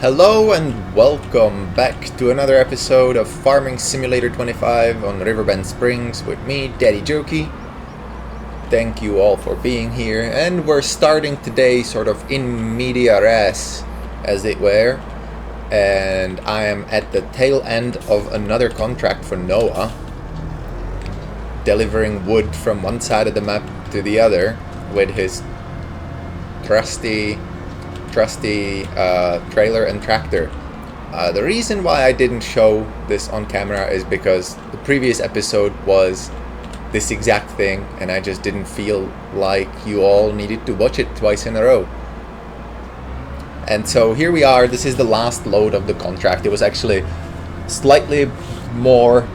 Hello and welcome back to another episode of Farming Simulator 25 on Riverbend Springs with me, Daddy Jokey. Thank you all for being here, and we're starting today sort of in media res, as it were, and I am at the tail end of another contract for Noah, delivering wood from one side of the map to the other with his trusty trailer and tractor. The reason why I didn't show this on camera is because the previous episode was this exact thing, and I just didn't feel like you all needed to watch it twice in a row. And so here we are. This is the last load of the contract. It was actually slightly more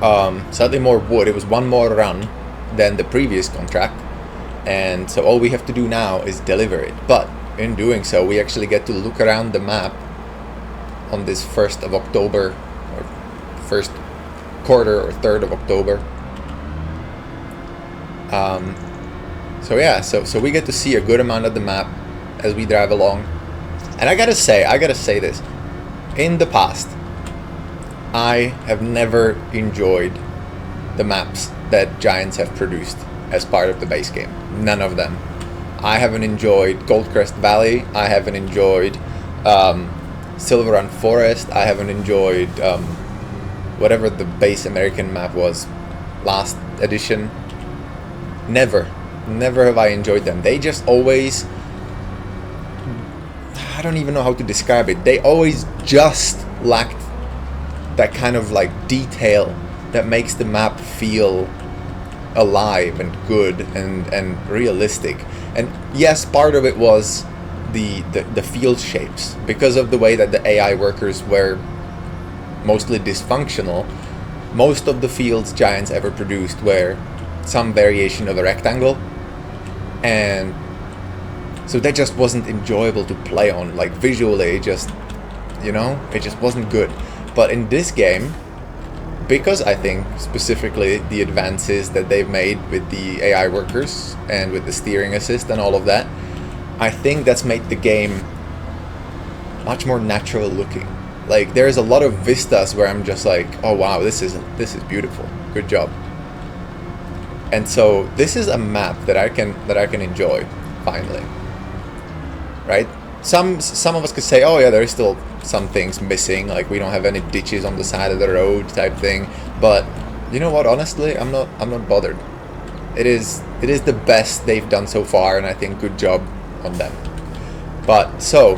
wood. It was one more run than the previous contract, and so all we have to do now is deliver it. But in doing so, we actually get to look around the map on this 1st of October, or first quarter or 3rd of October. So we get to see a good amount of the map as we drive along. And I gotta say this. In the past, I have never enjoyed the maps that Giants have produced as part of the base game. None of them. I haven't enjoyed Goldcrest Valley. I haven't enjoyed Silver Run Forest. I haven't enjoyed whatever the base American map was last edition. Never have I enjoyed them. They just always, I don't even know how to describe it. They always just lacked that kind of like detail that makes the map feel alive and good and realistic. And yes, part of it was the field shapes, because of the way that the AI workers were mostly dysfunctional. Most of the fields Giants ever produced were some variation of a rectangle, and so that just wasn't enjoyable to play on. Like visually, it just wasn't good. But in this game, because I think specifically the advances that they've made with the AI workers and with the steering assist and all of that, I think that's made the game much more natural looking. Like there's a lot of vistas where I'm just like, oh wow, this is beautiful. Good job. And so this is a map that I can enjoy finally. Right? Some of us could say, oh yeah, there's still some things missing, like we don't have any ditches on the side of the road type thing. But you know what, honestly, I'm not bothered. It is the best they've done so far, and I think good job on them. But so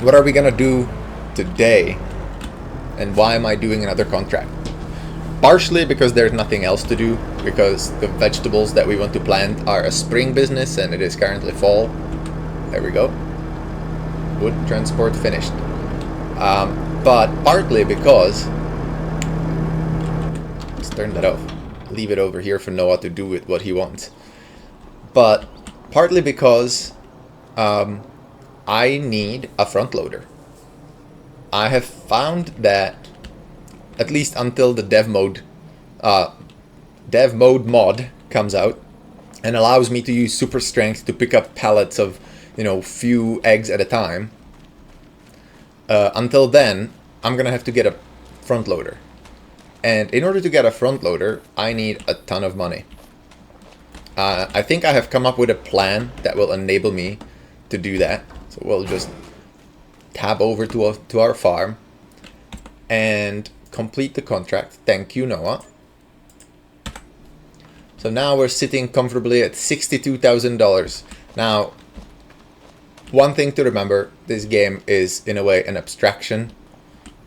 what are we gonna do today, and why am I doing another contract? Partially because there's nothing else to do, because the vegetables that we want to plant are a spring business and it is currently fall. There we go. Wood transport finished. But partly because, let's turn that off, leave it over here for Noah to do with what he wants. But partly because I need a front loader. I have found that, at least until the dev mode mod comes out and allows me to use super strength to pick up pallets of few eggs at a time, until then I'm gonna have to get a front loader, and in order to get a front loader I need a ton of money. I think I have come up with a plan that will enable me to do that. So we'll just tab over to our farm and complete the contract. Thank you, Noah. So now we're sitting comfortably at $62,000. Now, one thing to remember, this game is in a way an abstraction,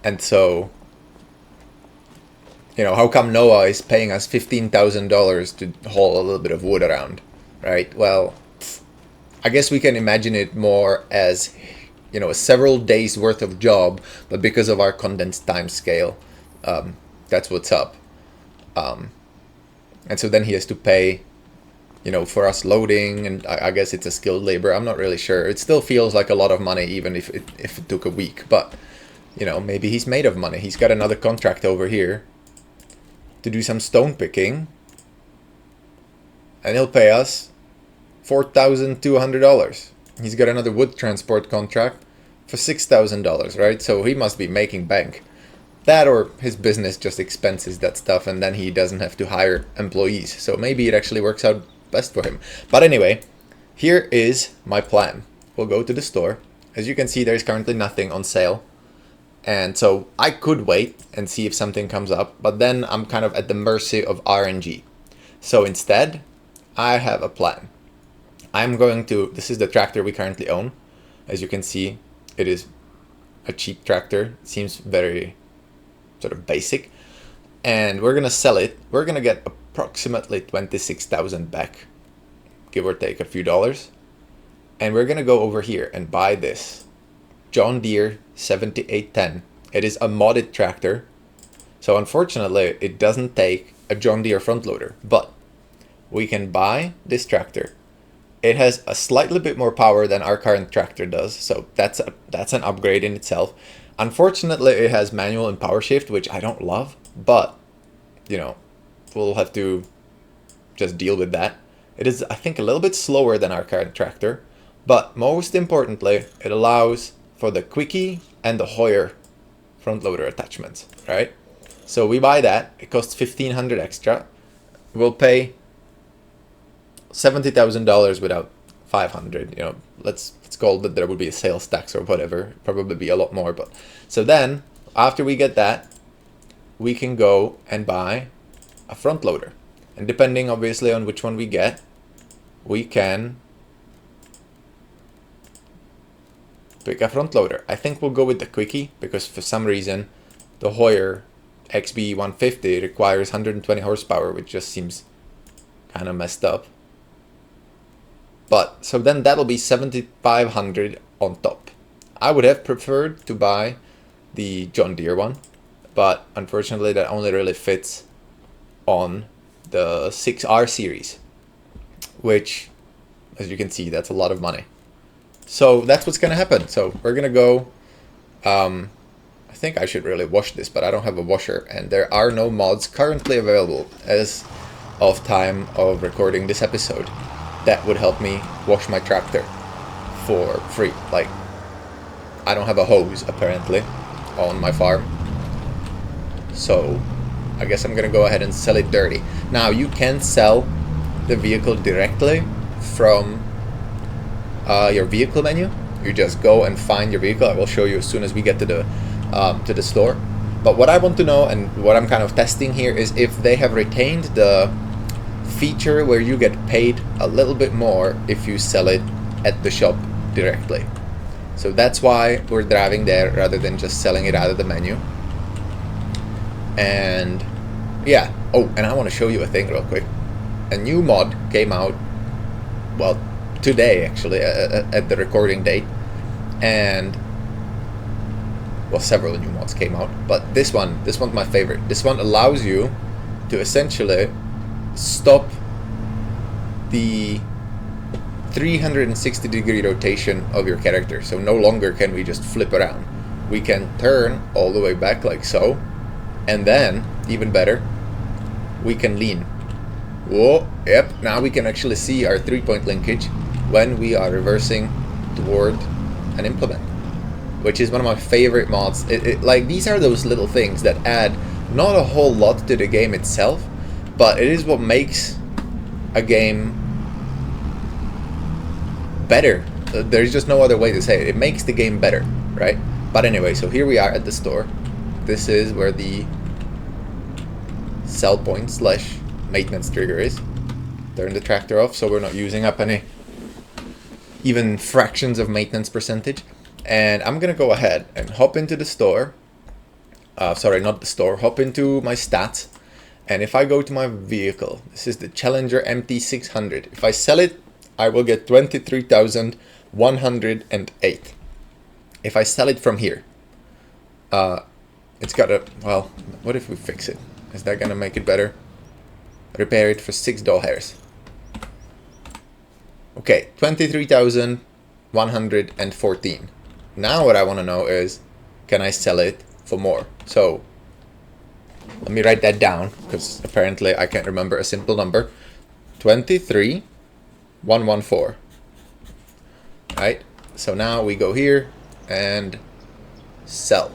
and so how come Noah is paying us $15,000 to haul a little bit of wood around, right? Well, I guess we can imagine it more as a several days worth of job, but because of our condensed time scale, that's what's up. And so then he has to pay for us loading, and I guess it's a skilled labor. I'm not really sure. It still feels like a lot of money, even if it took a week. But, maybe he's made of money. He's got another contract over here to do some stone picking, and he'll pay us $4,200. He's got another wood transport contract for $6,000, right? So he must be making bank. That or his business just expenses that stuff and then he doesn't have to hire employees. So maybe it actually works out best for him. But anyway, here is my plan. We'll go to the store. As you can see, there's currently nothing on sale. And so I could wait and see if something comes up, but then I'm kind of at the mercy of RNG. So instead, I have a plan. I'm going to, this is the tractor we currently own. As you can see, it is a cheap tractor. It seems very sort of basic. And we're going to sell it. We're going to get approximately 26,000 back, give or take a few dollars. And we're going to go over here and buy this John Deere 7810. It is a modded tractor. So unfortunately, it doesn't take a John Deere front loader, but we can buy this tractor. It has a slightly bit more power than our current tractor does, so that's an upgrade in itself. Unfortunately, it has manual and power shift, which I don't love, but you know, we'll have to just deal with that. It is, I think, a little bit slower than our current tractor, but most importantly, it allows for the Quickie and the Hoyer front loader attachments, right? So we buy that. It costs $1,500 extra. We'll pay $70,000 without $500. You know, let's call that there would be a sales tax or whatever. Probably be a lot more, but so then after we get that, we can go and buy a front loader, and depending obviously on which one we get, we can pick a front loader. I think we'll go with the Quickie because for some reason the Hoyer XB150 requires 120 horsepower, which just seems kind of messed up. But so then that'll be 7,500 on top. I would have preferred to buy the John Deere one, but unfortunately that only really fits on the 6R series, which, as you can see, that's a lot of money. So that's what's gonna happen. So we're gonna go, I think I should really wash this, but I don't have a washer, and there are no mods currently available as of time of recording this episode that would help me wash my tractor for free. Like, I don't have a hose apparently on my farm, so I guess I'm gonna go ahead and sell it dirty. Now you can sell the vehicle directly from your vehicle menu. You just go and find your vehicle. I will show you as soon as we get to the store. But what I want to know, and what I'm kind of testing here, is if they have retained the feature where you get paid a little bit more if you sell it at the shop directly. So that's why we're driving there rather than just selling it out of the menu. And yeah, oh, and I want to show you a thing real quick. A new mod came out, well, today actually, at the recording date, and well, several new mods came out, but this one's my favorite. This one allows you to essentially stop the 360-degree rotation of your character. So no longer can we just flip around. We can turn all the way back like so, and then, even better, we can lean. Whoa, yep, now we can actually see our 3-point linkage when we are reversing toward an implement, which is one of my favorite mods. Like, these are those little things that add not a whole lot to the game itself, but it is what makes a game better. There's just no other way to say it. It makes the game better, right? But anyway, so here we are at the store. This is where the sell point slash maintenance trigger is. Turn the tractor off so we're not using up any even fractions of maintenance percentage. And I'm gonna go ahead and hop into the store. Sorry, not the store. Hop into my stats. And if I go to my vehicle, this is the Challenger MT600. If I sell it, I will get 23,108. If I sell it from here, it's got a, well, what if we fix it? Is that gonna make it better? Repair it for 6 doll hairs. Okay, 23,114. Now what I want to know is, can I sell it for more? So let me write that down, because apparently I can't remember a simple number. 23,114. Right? So now we go here, and sell.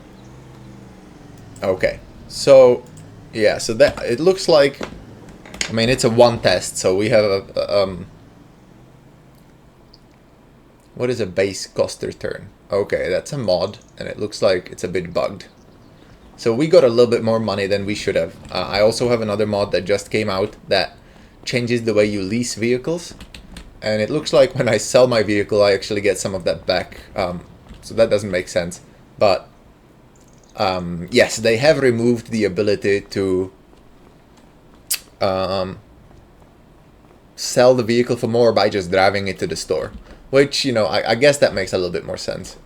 Okay, so yeah, so that it looks like, I mean, it's a one test, so we have a what is a base coster turn? Okay, that's a mod, and it looks like it's a bit bugged. So we got a little bit more money than we should have. I also have another mod that just came out that changes the way you lease vehicles, and it looks like when I sell my vehicle, I actually get some of that back. So that doesn't make sense, but yes, they have removed the ability to sell the vehicle for more by just driving it to the store, which, you know, I guess that makes a little bit more sense,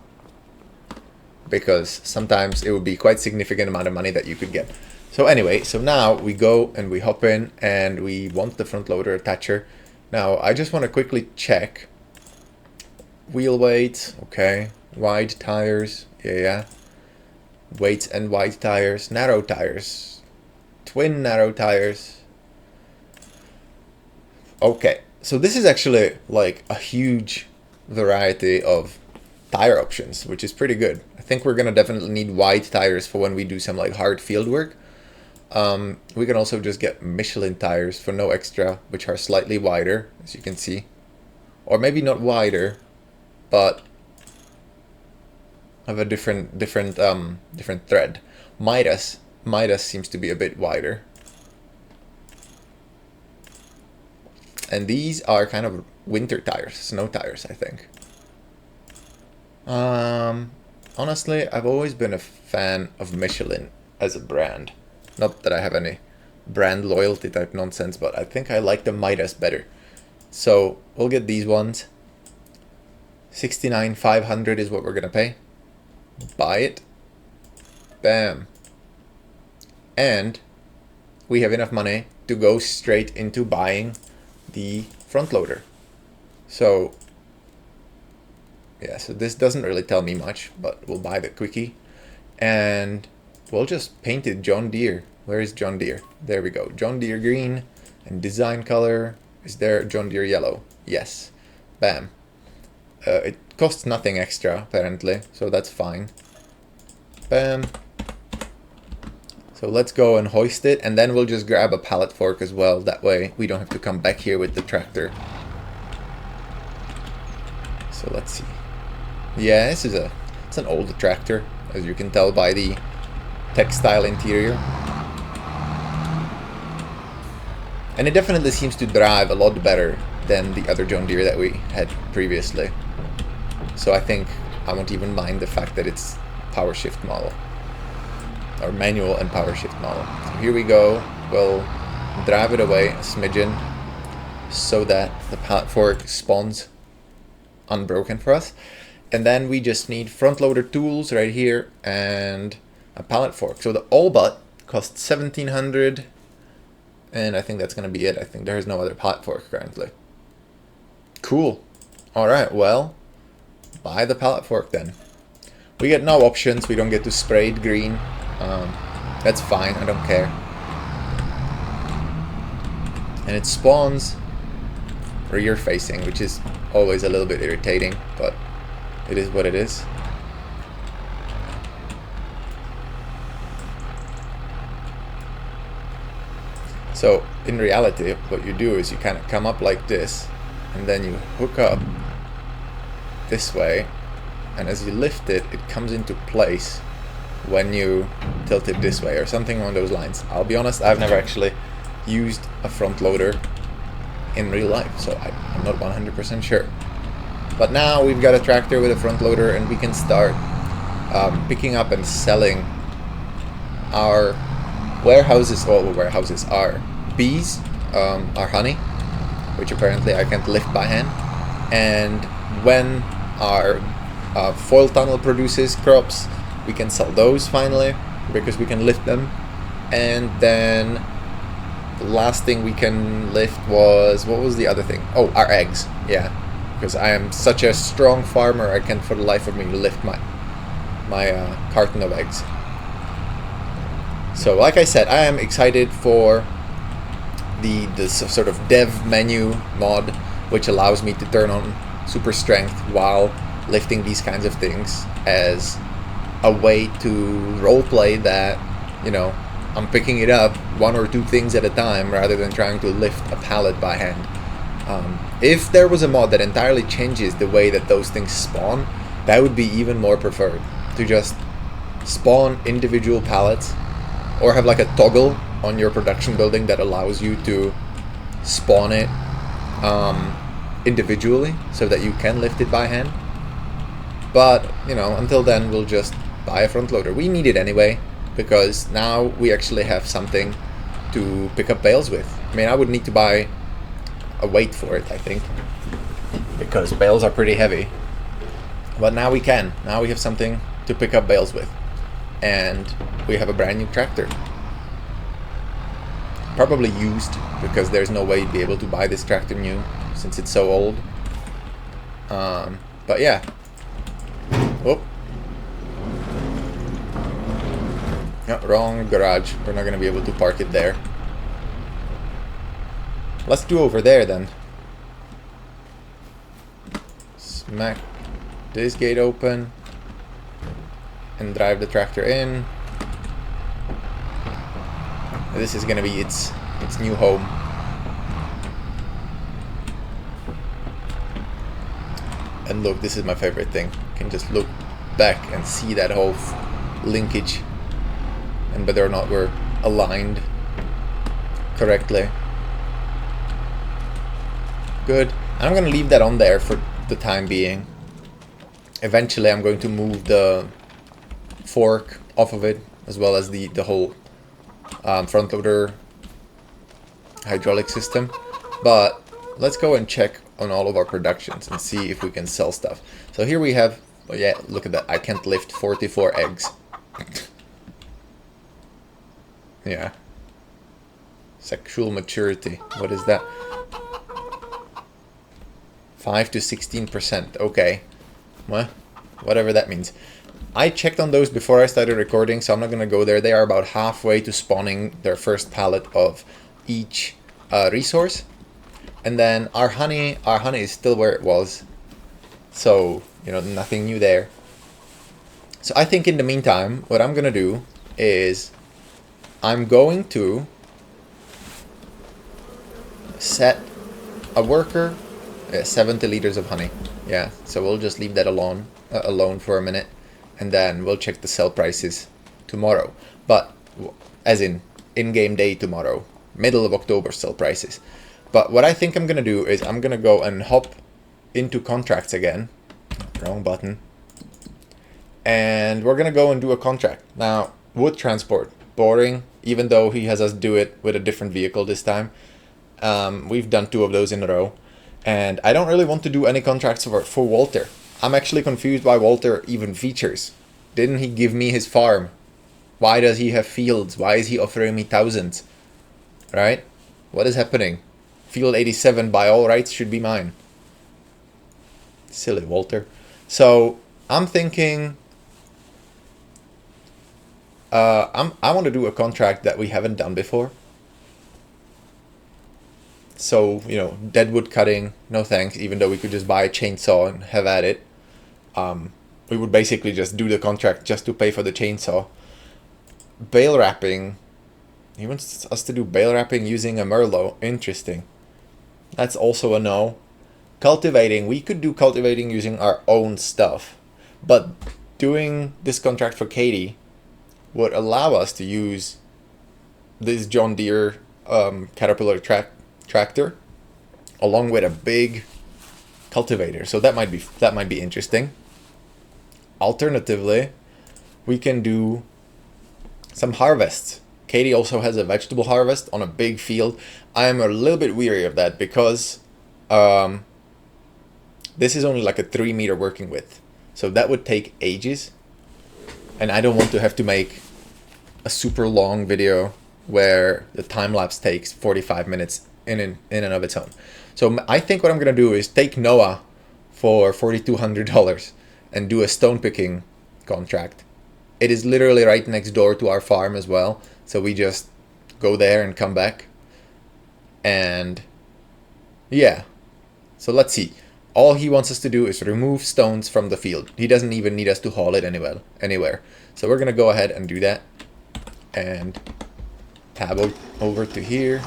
because sometimes it would be quite significant amount of money that you could get. So anyway, so now we go and we hop in and we want the front loader attacher. Now I just want to quickly check wheel weight. Okay, wide tires, yeah, weights and wide tires, narrow tires, twin narrow tires. Okay, so this is actually like a huge variety of tire options, which is pretty good. I think we're gonna definitely need wide tires for when we do some like hard field work. We can also just get Michelin tires for no extra, which are slightly wider, as you can see, or maybe not wider, but have a different thread. Midas seems to be a bit wider, and these are kind of winter tires, snow tires, I think. Honestly, I've always been a fan of Michelin as a brand. Not that I have any brand loyalty type nonsense, but I think I like the Midas better. So we'll get these ones. 69,500 is what we're gonna pay. Buy it. Bam. And we have enough money to go straight into buying the front loader. So yeah, so this doesn't really tell me much, but we'll buy the quickie and we'll just paint it John Deere. Where is John Deere? There we go. John Deere green, and design color, is there John Deere yellow? Yes. Bam. It costs nothing extra apparently, so that's fine. Bam. So let's go and hoist it, and then we'll just grab a pallet fork as well. That way we don't have to come back here with the tractor. So let's see. Yeah, it's an old tractor, as you can tell by the textile interior. And it definitely seems to drive a lot better than the other John Deere that we had previously. So I think I won't even mind the fact that it's power shift model, or manual and power shift model. So here we go. We'll drive it away a smidgen so that the pallet fork spawns unbroken for us. And then we just need front loader tools right here and a pallet fork. So the all but costs 1,700, and I think that's gonna be it. I think there's no other pallet fork currently. Cool. All right, well, buy the pallet fork then. We get no options. We don't get to spray it green. That's fine. I don't care. And it spawns rear facing, which is always a little bit irritating, but it is what it is. So in reality, what you do is you kind of come up like this, and then you hook up this way, and as you lift it, it comes into place when you tilt it this way, or something along those lines. I'll be honest, I've never actually used a front loader in real life, so I'm not 100% sure. But now we've got a tractor with a front loader, and we can start picking up and selling our warehouses, our bees, our honey, which apparently I can't lift by hand. And when our foil tunnel produces crops, we can sell those finally, because we can lift them. And then the last thing we can lift was, what was the other thing? Oh, our eggs, yeah. Because I am such a strong farmer, I can't for the life of me lift my carton of eggs. So like I said, I am excited for the sort of dev menu mod, which allows me to turn on super strength while lifting these kinds of things. as a way to roleplay that, you know, I'm picking it up 1 or 2 things at a time rather than trying to lift a pallet by hand. If there was a mod that entirely changes the way that those things spawn, that would be even more preferred. To just spawn individual pallets, or have like a toggle on your production building that allows you to spawn it individually so that you can lift it by hand. But, you know, until then we'll just buy a front loader. We need it anyway, because now we actually have something to pick up bales with. I mean, I would need to buy a weight for it, I think, because bales are pretty heavy. But now we can. Now we have something to pick up bales with. And we have a brand new tractor. Probably used, because there's no way you'd be able to buy this tractor new since it's so old. But yeah. Oh. No, wrong garage. We're not going to be able to park it there. Let's do over there then. Smack this gate open and drive the tractor in. This is going to be its new home. And look, this is my favorite thing. You can just look back and see that whole linkage and whether or not we're aligned correctly. Good. And I'm going to leave that on there for the time being. Eventually I'm going to move the fork off of it, as well as the whole front loader hydraulic system. But let's go and check on all of our productions and see if we can sell stuff. So here we have, oh yeah, look at that, I can't lift 44 eggs. Yeah. Sexual maturity, what is that? 5 to 16%, okay. Well, whatever that means. I checked on those before I started recording, so I'm not gonna go there. They are about halfway to spawning their first pallet of each resource. And then our honey is still where it was. So, you know, nothing new there. So I think in the meantime, what I'm gonna do is I'm going to set a worker 70 liters of honey. Yeah, so we'll just leave that alone for a minute, and then we'll check the sell prices tomorrow. But as in-game day tomorrow, middle of October sell prices. But what I think I'm gonna do is I'm gonna go and hop into contracts again. Wrong button. And we're gonna go and do a contract. Now, wood transport, boring, even though he has us do it with a different vehicle this time. We've done 2 of those in a row. And I don't really want to do any contracts for Walter. I'm actually confused why Walter even features. Didn't he give me his farm? Why does he have fields? Why is he offering me thousands? Right? What is happening? Field 87 by all rights should be mine. Silly Walter. So I'm thinking I want to do a contract that we haven't done before. So, you know, deadwood cutting, no thanks, even though we could just buy a chainsaw and have at it. We would basically just do the contract just to pay for the chainsaw. Bale wrapping. He wants us to do bale wrapping using a Merlot. Interesting. That's also a no. Cultivating. We could do cultivating using our own stuff. But doing this contract for Katie would allow us to use this John Deere Caterpillar tractor along with a big cultivator. So that might be interesting. Alternatively, we can do some harvests. Katie also has a vegetable harvest on a big field. I am a little bit weary of that because this is only like a 3 meter working width. So that would take ages. And I don't want to have to make a super long video where the time lapse takes 45 minutes in and of its own. So I think what I'm going to do is take Noah for $4,200 and do a stone picking contract. It is literally right next door to our farm as well. So we just go there and come back. And yeah, so let's see. all he wants us to do is remove stones from the field. He doesn't even need us to haul it anywhere. So we're gonna go ahead and do that. And tab over to here.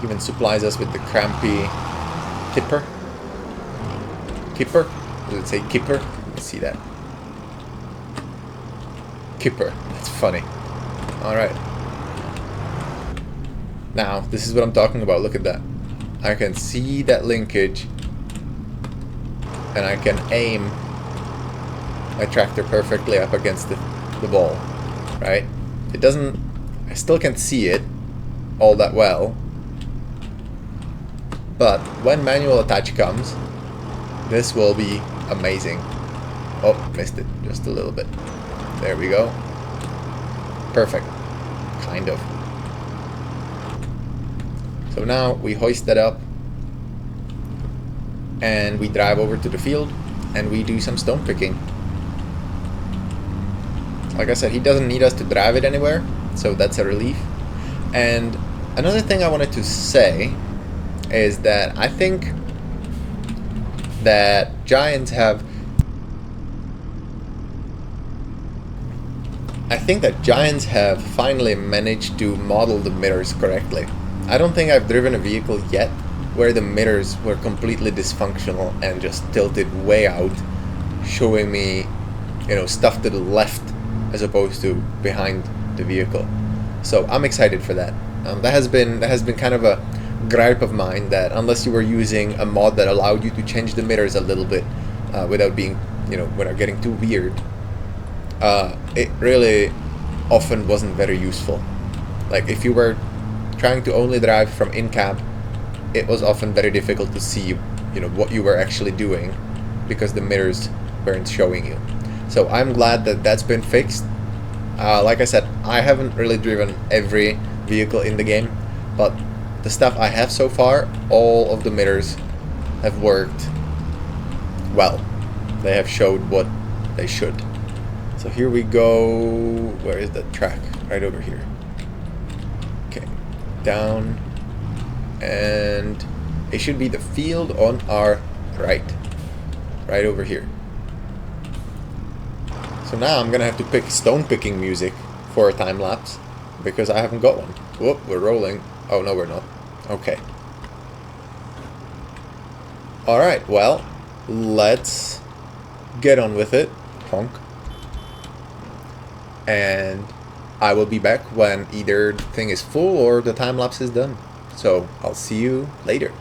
Even supplies us with the crampy kipper. Kipper? Does it say kipper? Let's see that. Kipper. That's funny. Alright. Now, this is what I'm talking about. Look at that. I can see that linkage. And I can aim my tractor perfectly up against the ball. Right? It doesn't... I still can't see it all that well. But when manual attach comes, this will be amazing. Oh, missed it just a little bit. There we go. Perfect. Kind of. So now we hoist that up and we drive over to the field and we do some stone picking. Like I said, he doesn't need us to drive it anywhere, so that's a relief. And another thing I wanted to say is that I think that Giants have finally managed to model the mirrors correctly. I don't think I've driven a vehicle yet where the mirrors were completely dysfunctional and just tilted way out, showing me, you know, stuff to the left as opposed to behind the vehicle. So I'm excited for that. That has been kind of a gripe of mine, that unless you were using a mod that allowed you to change the mirrors a little bit without being, you know, without getting too weird, it really often wasn't very useful. Like if you were trying to only drive from in-cab, it was often very difficult to see, you know, what you were actually doing because the mirrors weren't showing you. So I'm glad that that's been fixed. Like I said, I haven't really driven every vehicle in the game, but the stuff I have so far, all of the mirrors have worked well. They have showed what they should. So here we go. Where is the track? Right over here. Okay, down. And it should be the field on our right. Right over here. So now I'm gonna have to pick stone picking music for a time lapse because I haven't got one. Whoop, we're rolling. Oh no, we're not. Okay. Alright, well, let's get on with it. Honk. And I will be back when either the thing is full or the time lapse is done. So I'll see you later.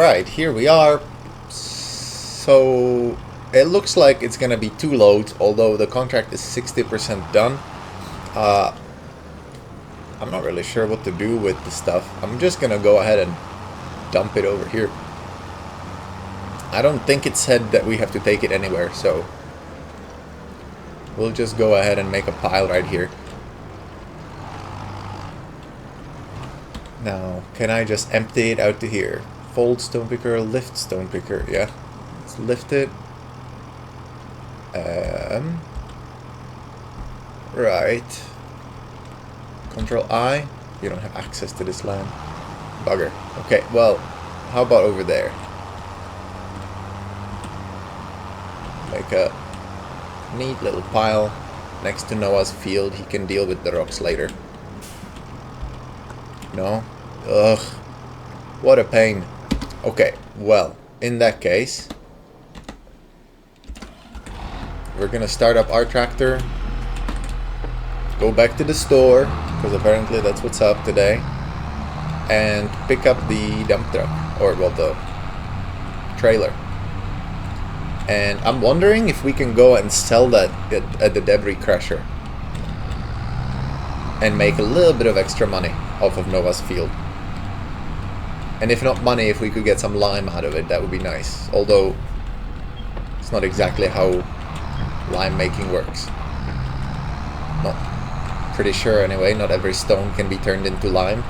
Alright, here we are. So it looks like it's gonna be 2 loads, although the contract is 60% done. I'm not really sure what to do with the stuff. I'm just gonna go ahead and dump it over here. I don't think it said that we have to take it anywhere, so we'll just go ahead and make a pile right here. Now, can I just empty it out to here? Fold stone picker, lift stone picker, yeah. Let's lift it. Right. Control I. You don't have access to this land. Bugger. Okay, well, how about over there? Make a neat little pile next to Noah's field. He can deal with the rocks later. No? Ugh. What a pain. Okay, well, in that case, we're gonna start up our tractor, go back to the store, because apparently that's what's up today, and pick up the dump truck, or well, the trailer. And I'm wondering if we can go and sell that at the debris crusher and make a little bit of extra money off of Nova's field. And if not money, if we could get some lime out of it, that would be nice. Although it's not exactly how lime making works. Not pretty sure anyway. Not every stone can be turned into lime.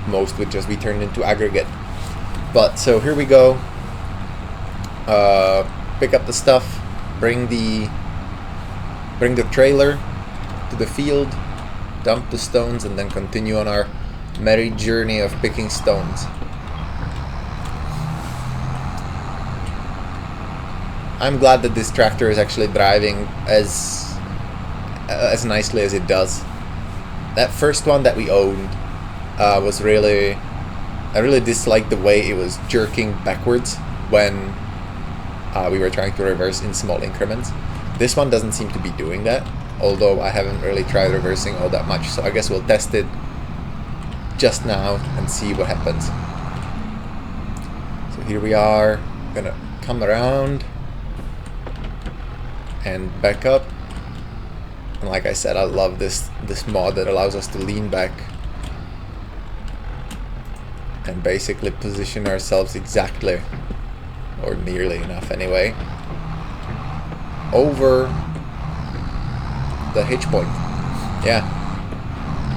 Most would just be turned into aggregate. But so here we go. Pick up the stuff. Bring the trailer to the field. Dump the stones, and then continue on our merry journey of picking stones. I'm glad that this tractor is actually driving as nicely as it does. That first one that we owned was really... I really disliked the way it was jerking backwards when we were trying to reverse in small increments. This one doesn't seem to be doing that, although I haven't really tried reversing all that much, so I guess we'll test it just now and see what happens. So here we are, gonna come around and back up. And like I said, I love this mod that allows us to lean back and basically position ourselves exactly, or nearly enough anyway, over the hitch point. Yeah,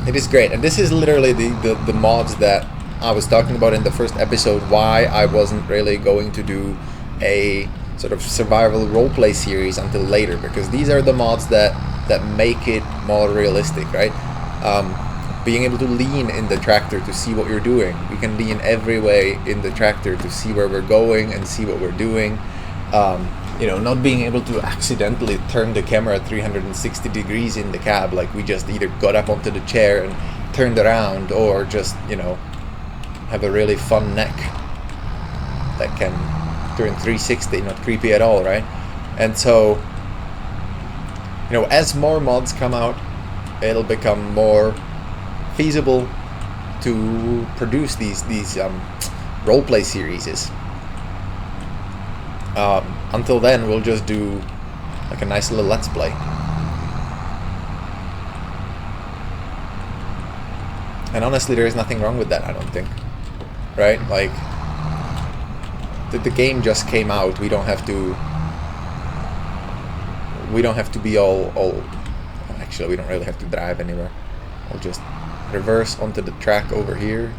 it is great. And this is literally the mods that I was talking about in the first episode, why I wasn't really going to do a sort of survival roleplay series until later, because these are the mods that make it more realistic, right? Being able to lean in the tractor to see what you're doing. We can lean every way in the tractor to see where we're going and see what we're doing. You know, not being able to accidentally turn the camera 360 degrees in the cab, like we just either got up onto the chair and turned around, or just, you know, have a really fun neck that can turn 360, not creepy at all, right? And so, you know, as more mods come out, it'll become more feasible to produce these roleplay series. Until then, we'll just do like a nice little let's play. And honestly, there is nothing wrong with that, I don't think. Right? Like, the game just came out. We don't have to be all actually, we don't really have to drive anywhere. I'll just reverse onto the track over here.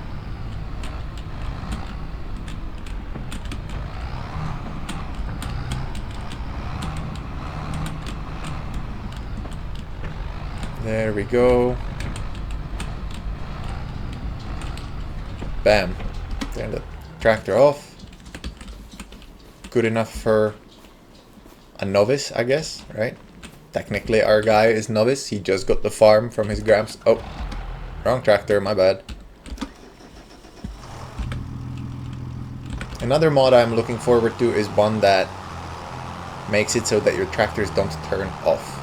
There we go. Bam. Turn the tractor off. Good enough for a novice, I guess, right? Technically our guy is novice. He just got the farm from his gramps. Oh, wrong tractor, my bad. Another mod I'm looking forward to is one that makes it so that your tractors don't turn off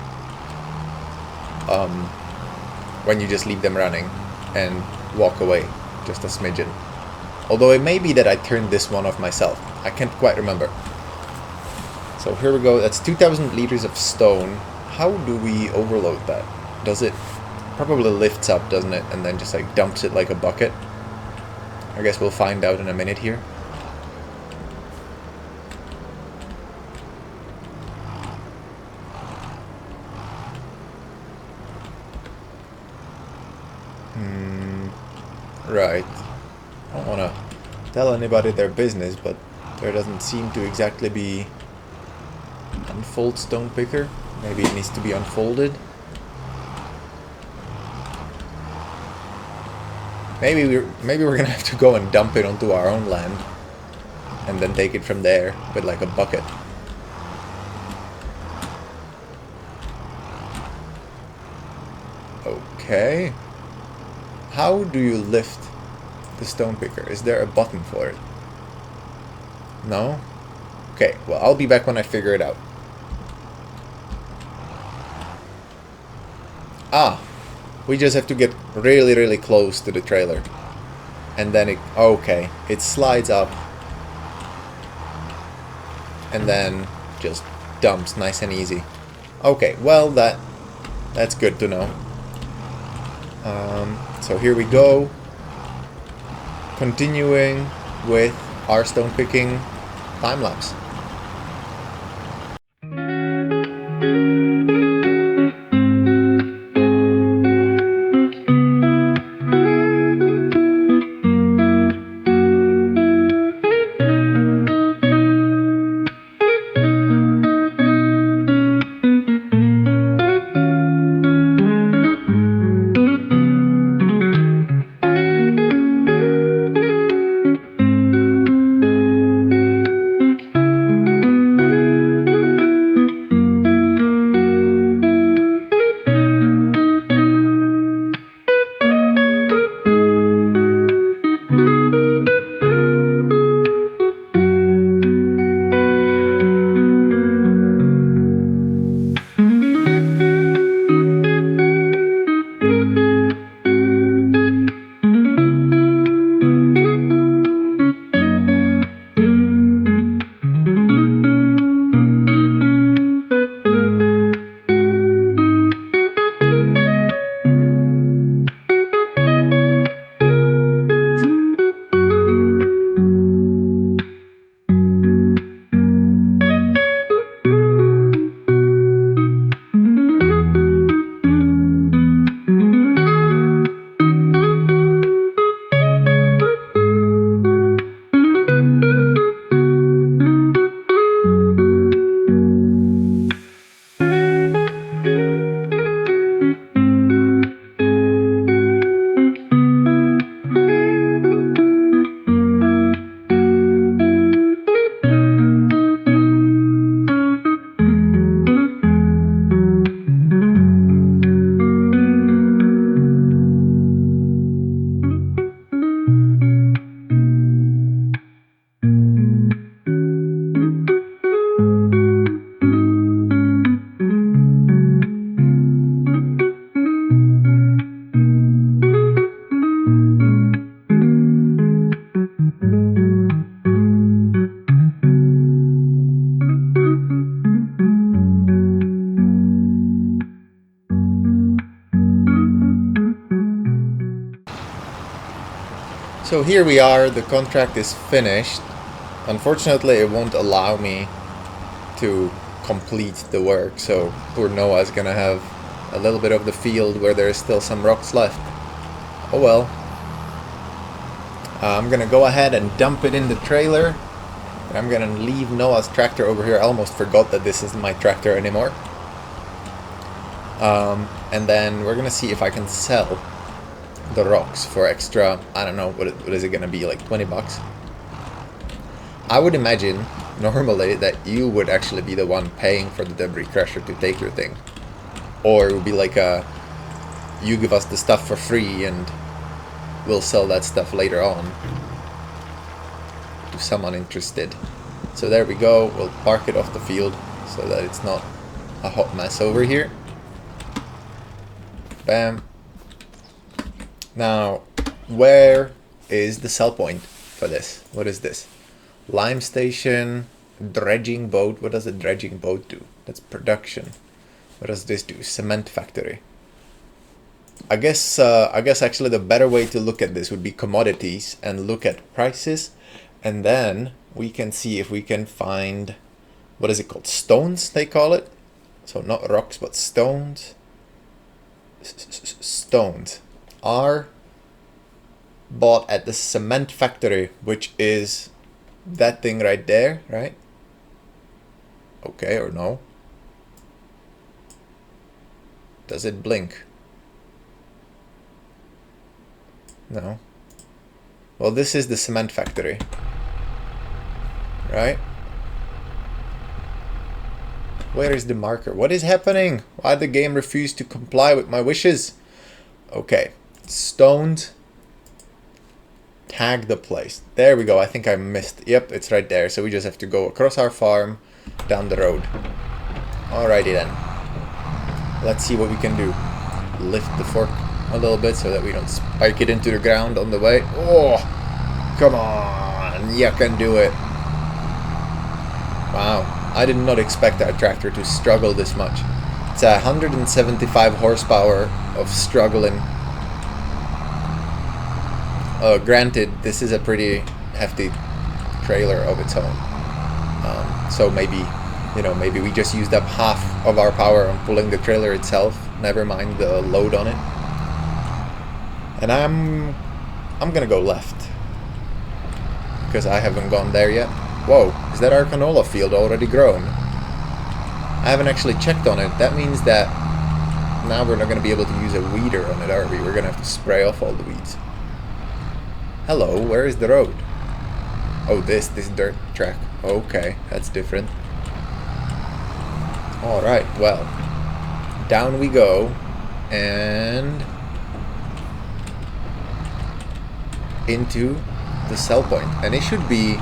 when you just leave them running and walk away just a smidgen. Although it may be that I turned this one off myself. I can't quite remember. So here we go. That's 2,000 liters of stone. How do we overload that? Does it probably lifts up, doesn't it? And then just like dumps it like a bucket. I guess we'll find out in a minute here. Right. I don't want to tell anybody their business, but there doesn't seem to exactly be unfold stone picker. Maybe it needs to be unfolded. Maybe we're gonna have to go and dump it onto our own land, and then take it from there with like a bucket. Okay. How do you lift the stone picker? Is there a button for it? No? Okay, well, I'll be back when I figure it out. Ah, we just have to get really, really close to the trailer. And then it, okay, it slides up. And then just dumps nice and easy. Okay, well, that's good to know. So here we go. Continuing with our stone picking time lapse. So here we are, the contract is finished. Unfortunately, it won't allow me to complete the work, so poor Noah's gonna have a little bit of the field where there is still some rocks left. Oh well. I'm gonna go ahead and dump it in the trailer. I'm gonna leave Noah's tractor over here. I almost forgot that this isn't my tractor anymore. And then we're gonna see if I can sell the rocks for extra, I don't know, what is it gonna be, like 20 bucks? I would imagine normally that you would actually be the one paying for the debris crusher to take your thing. Or it would be like a, you give us the stuff for free and we'll sell that stuff later on to someone interested. So there we go, we'll park it off the field so that it's not a hot mess over here. Bam. Now, where is the sell point? for this. What is this? Lime station, dredging boat. What does a dredging boat do? That's production. What does this do? Cement factory. I guess actually the better way to look at this would be commodities and look at prices, and then we can see if we can find, what is it called? Stones, they call it. So not rocks, but stones. Stones are bought at the cement factory, which is that thing right there, right? Okay, or no? Does it blink? No. Well, this is the cement factory, right? Where is the marker? What is happening? Why did the game refuse to comply with my wishes? Okay, stoned. Tag the place. There we go. I think I missed. Yep, it's right there. So we just have to go across our farm, down the road. Alrighty then. Let's see what we can do. Lift the fork a little bit so that we don't spike it into the ground on the way. Oh, come on. You can do it. Wow. I did not expect our tractor to struggle this much. It's 175 horsepower of struggling. Granted, this is a pretty hefty trailer of its own. So maybe, you know, maybe we just used up half of our power on pulling the trailer itself. Never mind the load on it. And I'm gonna go left because I haven't gone there yet. Whoa, is that our canola field already grown? I haven't actually checked on it. That means that now we're not gonna be able to use a weeder on it, are we? We're gonna have to spray off all the weeds. Hello, where is the road? Oh, this dirt track. Okay, that's different. Alright, well, down we go, and into the sell point. And it should be,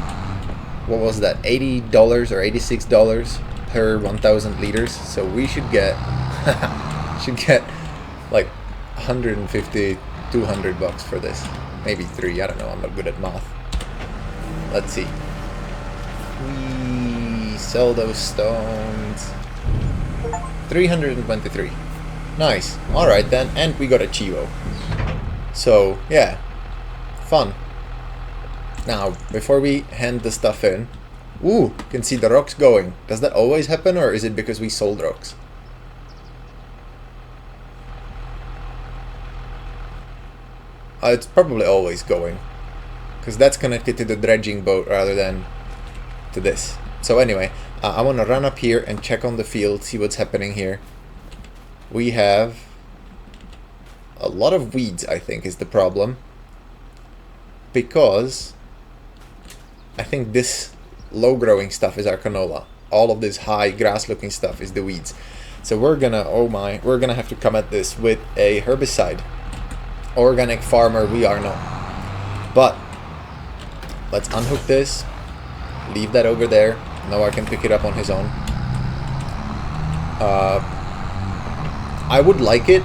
what was that, $80 or $86 per 1,000 liters. So we should get, like 150, 200 bucks for this. Maybe 3, I don't know, I'm not good at math. Let's see. We sell those stones. 323. Nice. Alright then, and we got a Chivo. So, yeah. Fun. Now, before we hand the stuff in... Ooh, you can see the rocks going. Does that always happen, or is it because we sold rocks? It's probably always going, because that's connected to the dredging boat rather than to this. So anyway, I want to run up here and check on the field, see what's happening here. We have a lot of weeds, I think, is the problem, because I think this low growing stuff is our canola. All of this high grass looking stuff is the weeds. So we're gonna, oh my, we're gonna have to come at this with a herbicide. Organic farmer we are not. But let's unhook this, leave that over there. Noah can pick it up on his own. I would like it.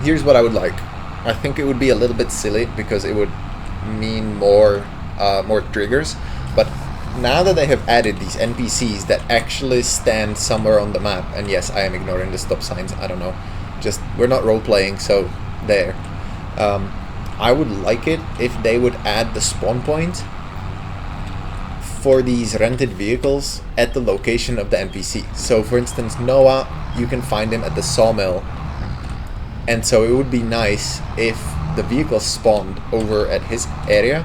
Here's what I would like. I think it would be a little bit silly because it would mean more triggers. But now that they have added these NPCs that actually stand somewhere on the map, and yes, I am ignoring the stop signs. I don't know. Just we're not role playing, so there. I would like it if they would add the spawn point for these rented vehicles at the location of the NPC. So for instance, Noah, you can find him at the sawmill, and so it would be nice if the vehicles spawned over at his area,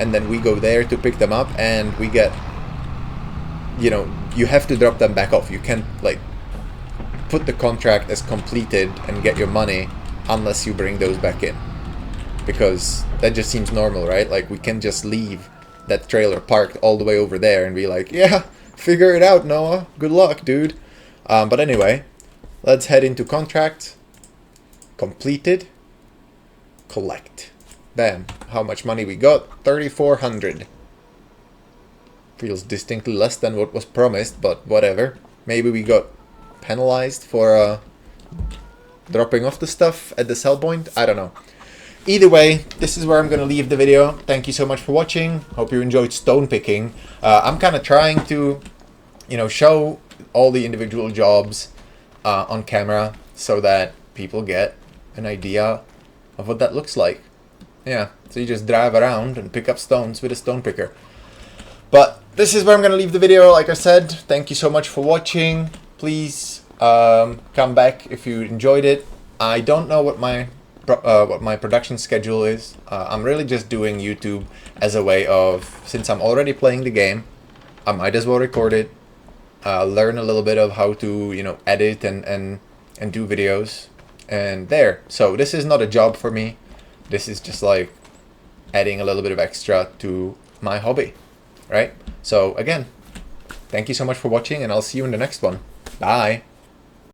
and then we go there to pick them up, and we get, you know, you have to drop them back off. You can't like put the contract as completed and get your money unless you bring those back in, because that just seems normal, right? Like we can just leave that trailer parked all the way over there and be like, yeah, figure it out, Noah, good luck, dude. But anyway, let's head into contract. Completed. Collect. Bam. How much money we got? 3,400. Feels distinctly less than what was promised, but whatever. Maybe we got penalized for dropping off the stuff at the sell point? I don't know. either way, this is where I'm going to leave the video. Thank you so much for watching. Hope you enjoyed stone picking. I'm kind of trying to, you know, show all the individual jobs on camera so that people get an idea of what that looks like. Yeah, so you just drive around and pick up stones with a stone picker. But this is where I'm going to leave the video. Like I said, thank you so much for watching. Please come back if you enjoyed it. I don't know what my production schedule is. I'm really just doing YouTube as a way of, since I'm already playing the game, I might as well record it, learn a little bit of how to, you know, edit and do videos, and there. So this is not a job for me. This is just like adding a little bit of extra to my hobby, right? So again, thank you so much for watching, and I'll see you in the next one. Bye.